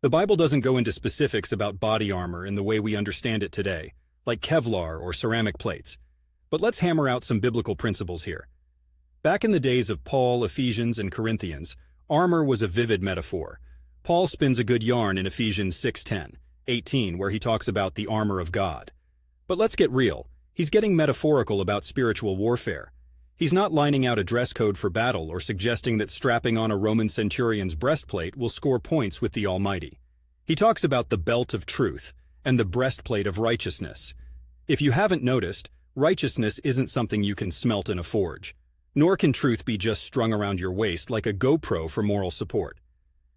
The Bible doesn't go into specifics about body armor in the way we understand it today, like Kevlar or ceramic plates. But let's hammer out some biblical principles here. Back in the days of Paul, Ephesians, and Corinthians, armor was a vivid metaphor. Paul spins a good yarn in Ephesians 6:10, 18, where he talks about the armor of God. But let's get real. He's getting metaphorical about spiritual warfare. He's not lining out a dress code for battle or suggesting that strapping on a Roman centurion's breastplate will score points with the Almighty. He talks about the belt of truth and the breastplate of righteousness. If you haven't noticed, righteousness isn't something you can smelt in a forge, nor can truth be just strung around your waist like a GoPro for moral support.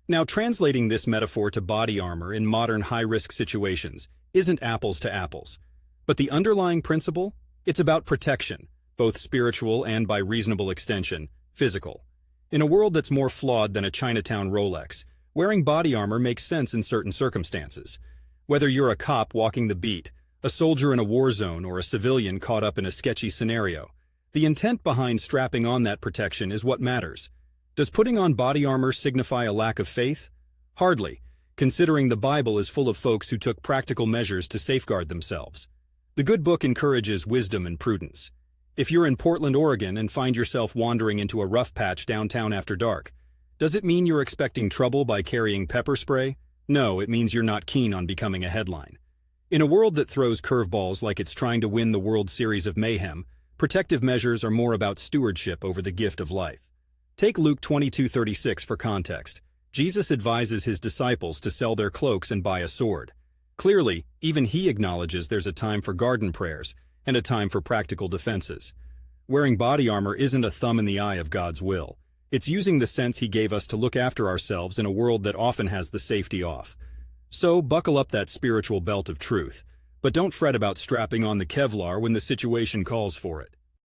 Now, translating this metaphor to body armor in modern high-risk situations isn't apples to apples. But the underlying principle? It's about protection, both spiritual and, by reasonable extension, physical. In a world that's more flawed than a Chinatown Rolex, wearing body armor makes sense in certain circumstances. Whether you're a cop walking the beat, a soldier in a war zone, or a civilian caught up in a sketchy scenario, the intent behind strapping on that protection is what matters. Does putting on body armor signify a lack of faith? Hardly, considering the Bible is full of folks who took practical measures to safeguard themselves. The good book encourages wisdom and prudence. If you're in Portland, Oregon and find yourself wandering into a rough patch downtown after dark, does it mean you're expecting trouble by carrying pepper spray? No, it means you're not keen on becoming a headline. In a world that throws curveballs like it's trying to win the World Series of Mayhem, protective measures are more about stewardship over the gift of life. Take Luke 22:36 for context. Jesus advises his disciples to sell their cloaks and buy a sword. Clearly, even he acknowledges there's a time for garden prayers and a time for practical defenses. Wearing body armor isn't a thumb in the eye of God's will. It's using the sense he gave us to look after ourselves in a world that often has the safety off. So, buckle up that spiritual belt of truth, but don't fret about strapping on the Kevlar when the situation calls for it.